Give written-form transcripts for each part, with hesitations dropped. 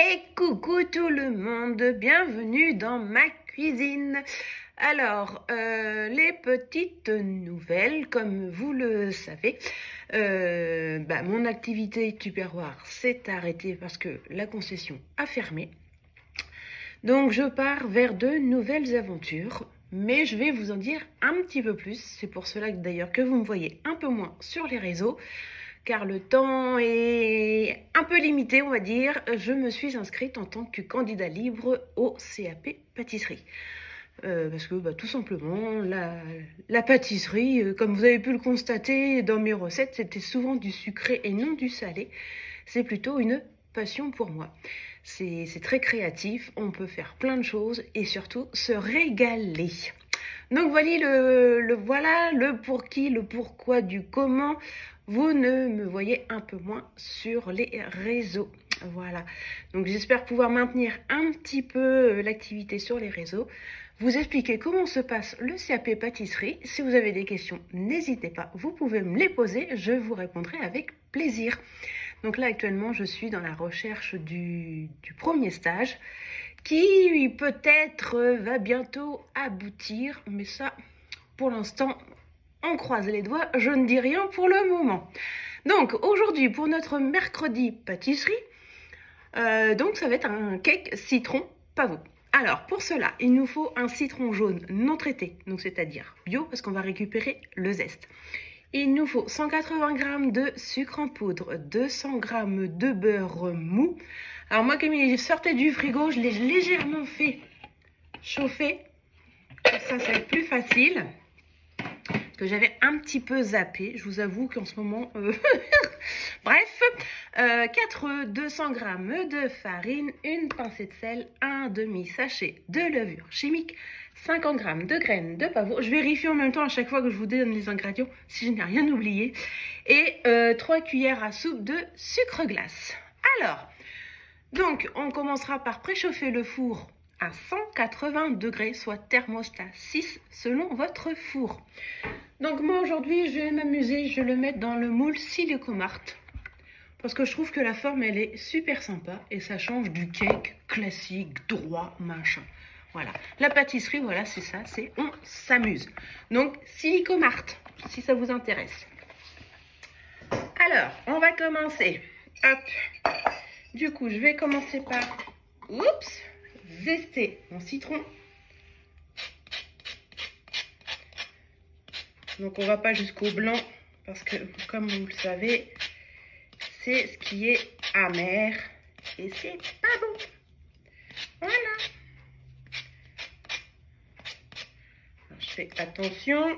Et coucou tout le monde, bienvenue dans ma cuisine. Alors, les petites nouvelles, comme vous le savez, mon activité tupperware s'est arrêtée parce que la concession a fermé. Donc je pars vers de nouvelles aventures, mais je vais vous en dire un petit peu plus. C'est pour cela d'ailleurs que vous me voyez un peu moins sur les réseaux, car le temps est un peu limité, on va dire. Je me suis inscrite en tant que candidat libre au CAP pâtisserie. Parce que tout simplement, la pâtisserie, comme vous avez pu le constater dans mes recettes, c'était souvent du sucré et non du salé. C'est plutôt une passion pour moi. C'est très créatif, on peut faire plein de choses et surtout se régaler. Donc voilà le pour qui, le pourquoi du comment. Vous ne me voyez un peu moins sur les réseaux. Voilà. Donc j'espère pouvoir maintenir un petit peu l'activité sur les réseaux. Vous expliquer comment se passe le CAP pâtisserie. Si vous avez des questions, n'hésitez pas. Vous pouvez me les poser. Je vous répondrai avec plaisir. Donc là actuellement, je suis dans la recherche du premier stage qui peut-être va bientôt aboutir. Mais ça, pour l'instant, on croise les doigts, je ne dis rien pour le moment. Donc aujourd'hui, pour notre mercredi pâtisserie, donc ça va être un cake citron pavot. Alors pour cela, il nous faut un citron jaune non traité, donc c'est-à-dire bio, parce qu'on va récupérer le zeste. Il nous faut 180 g de sucre en poudre, 200 g de beurre mou. Alors moi, comme il sortait du frigo, je l'ai légèrement fait chauffer. Comme ça va être plus facile. Que j'avais un petit peu zappé. Je vous avoue qu'en ce moment... Bref, 200 g de farine, une pincée de sel, un demi-sachet de levure chimique, 50 g de graines de pavot. Je vérifie en même temps à chaque fois que je vous donne les ingrédients si je n'ai rien oublié. Et 3 cuillères à soupe de sucre glace. Alors, donc on commencera par préchauffer le four à 180 degrés, soit thermostat 6 selon votre four. Donc moi aujourd'hui je vais m'amuser, je vais le mettre dans le moule Silicomart. Parce que je trouve que la forme elle est super sympa et ça change du cake classique, droit, machin. Voilà, la pâtisserie, voilà, c'est ça, c'est on s'amuse. Donc Silicomart, si ça vous intéresse. Alors, on va commencer. Hop. Du coup, je vais commencer par, zester mon citron. Donc on va pas jusqu'au blanc parce que comme vous le savez, c'est ce qui est amer et c'est pas bon. Voilà. Alors, je fais attention.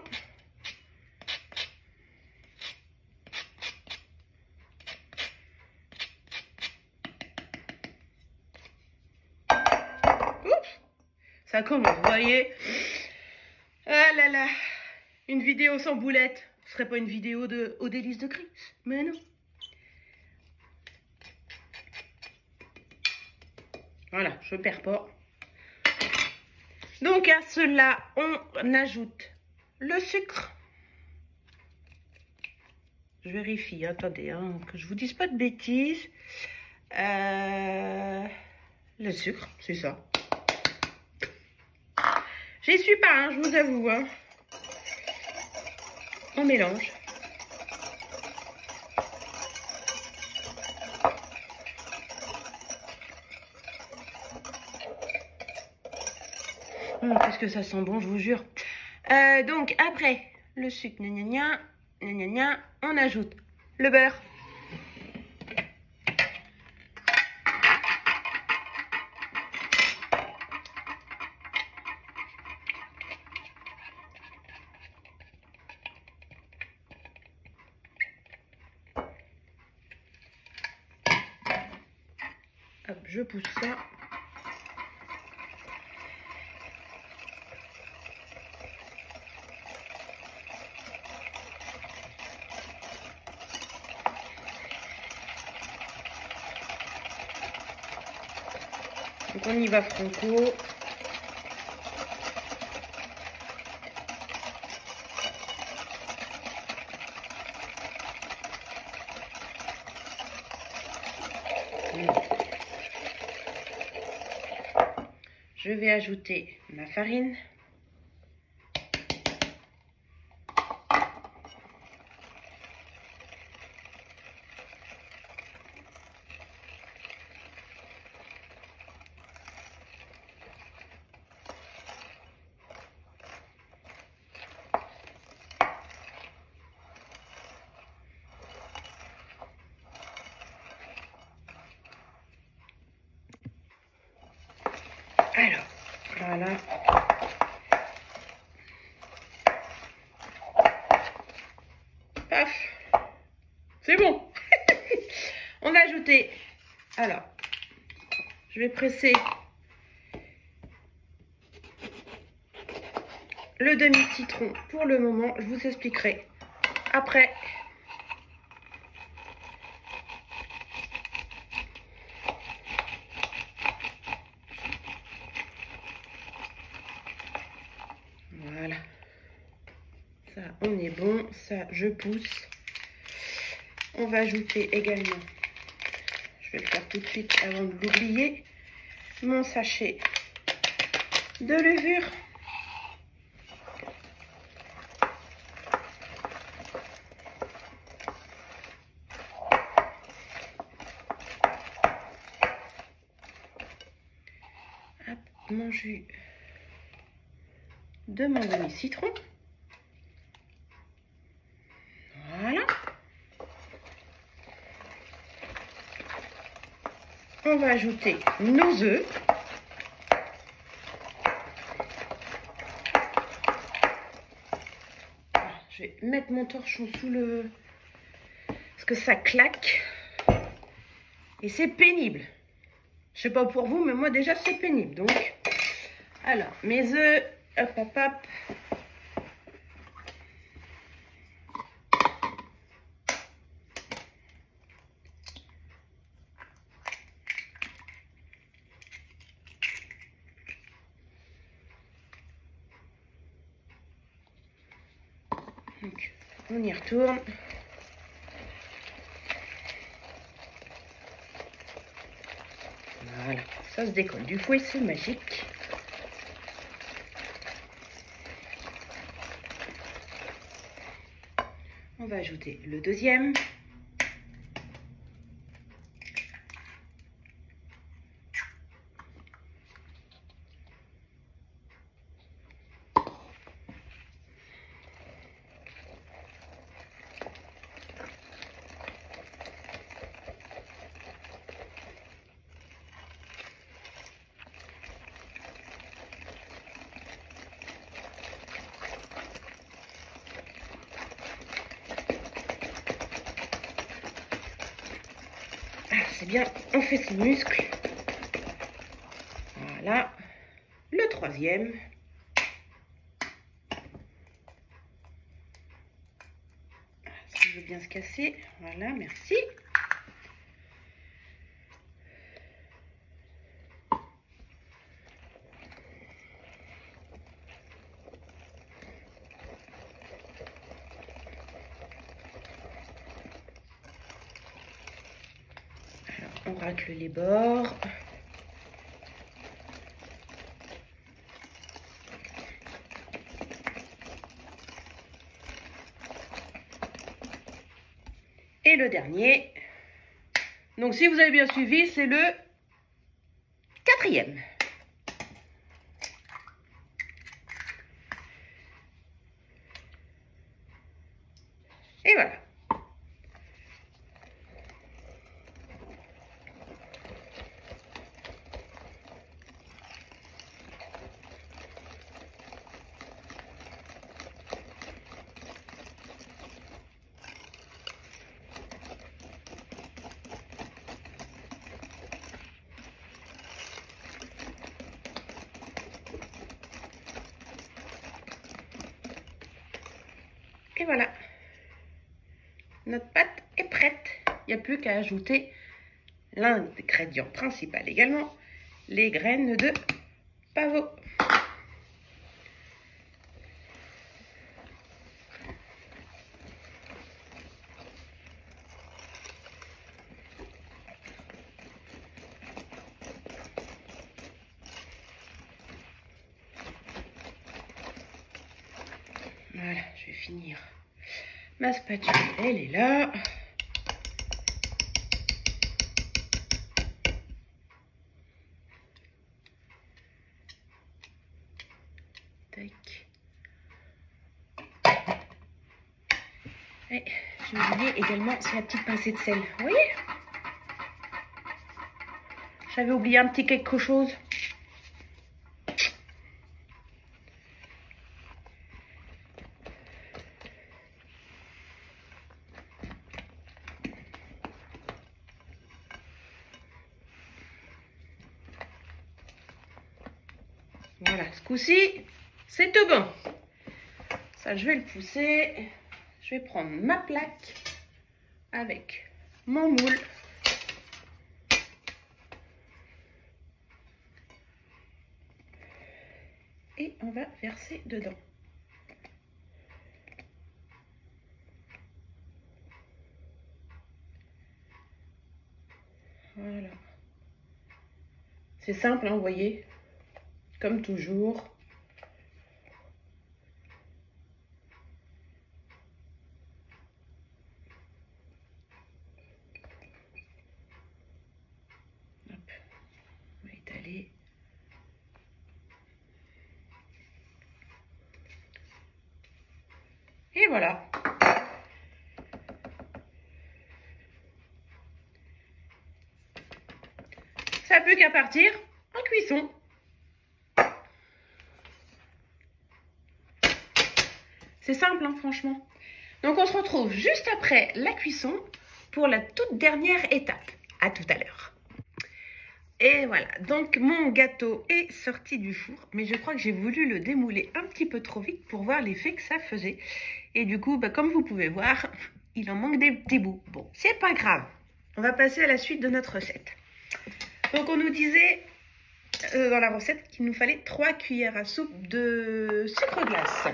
Ça commence, vous voyez. Ah là là. Une vidéo sans boulette, ce serait pas une vidéo aux délices de Chris, mais non. Voilà, je perds pas. Donc à cela, on ajoute le sucre. Je vérifie, attendez, que je vous dise pas de bêtises. Le sucre, c'est ça. J'y suis pas, je vous avoue. On mélange. Qu'est-ce que ça sent bon, je vous jure. Donc après le sucre, on ajoute le beurre. Hop, je pousse ça. Donc on y va franco. je vais ajouter ma farine. Alors, voilà. Paf. C'est bon. On va ajouter. Alors, je vais presser le demi-citron pour le moment. Je vous expliquerai après. Voilà. Ça, on est bon. Ça, je pousse. On va ajouter également, je vais le faire tout de suite avant de l'oublier, mon sachet de levure. Hop, mon jus de mon demi-citron. Voilà. On va ajouter nos œufs. Je vais mettre mon torchon sous le... parce que ça claque. Et c'est pénible. Je sais pas pour vous, mais moi déjà c'est pénible. Donc, alors, mes œufs, hop, hop, hop. Donc, on y retourne. Voilà, ça se décolle du fouet, c'est magique. On va ajouter le deuxième. C'est bien, on fait ses muscles. Voilà. Le troisième. Ça veut bien se casser. Voilà, merci. Alors, on racle les bords. Et le dernier. Donc, si vous avez bien suivi, c'est le quatrième. Et voilà. Et voilà, notre pâte est prête. Il n'y a plus qu'à ajouter l'ingrédient principal également, les graines de pavot. Voilà, je vais finir. Ma spatule, elle est là. Tac. Et j'ai oublié également, c'est la petite pincée de sel. Vous voyez? J'avais oublié un petit quelque chose. Voilà, ce coup-ci, c'est tout bon. Ça, je vais le pousser. Je vais prendre ma plaque avec mon moule. Et on va verser dedans. Voilà. C'est simple, hein, vous voyez, comme toujours. Hop. On va étaler. Et voilà. Ça n'a plus qu'à partir en cuisson. C'est simple, hein, franchement. Donc, on se retrouve juste après la cuisson pour la toute dernière étape. À tout à l'heure. Et voilà, donc mon gâteau est sorti du four, mais je crois que j'ai voulu le démouler un petit peu trop vite pour voir l'effet que ça faisait. Et du coup, comme vous pouvez voir, il en manque des petits bouts. Bon, c'est pas grave. On va passer à la suite de notre recette. Donc, on nous disait dans la recette qu'il nous fallait 3 cuillères à soupe de sucre glace.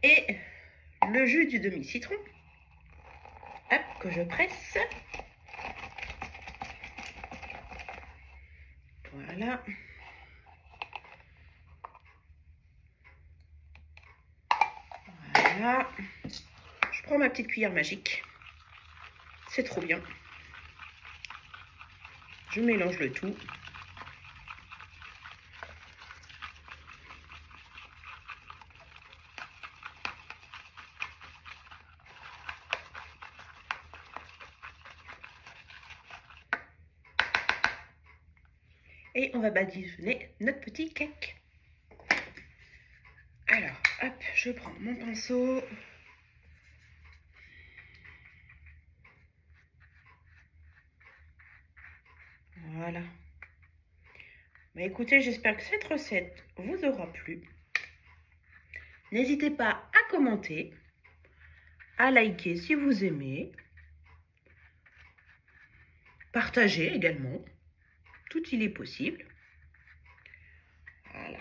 Et le jus du demi-citron, hop, que je presse. Voilà. Voilà. Je prends ma petite cuillère magique. C'est trop bien. Je mélange le tout. Et on va badigeonner notre petit cake. Alors, hop, je prends mon pinceau. Voilà. Bah écoutez, j'espère que cette recette vous aura plu. N'hésitez pas à commenter, à liker si vous aimez, partager également. Tout il est possible. Voilà.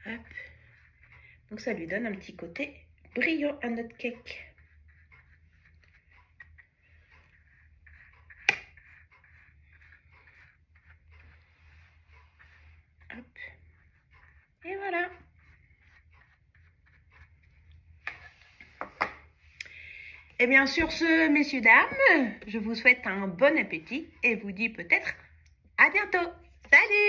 Hop. Donc ça lui donne un petit côté brillant à notre cake. Hop. Et voilà. Et bien sur ce, messieurs, dames, je vous souhaite un bon appétit et vous dis peut-être à bientôt. Salut!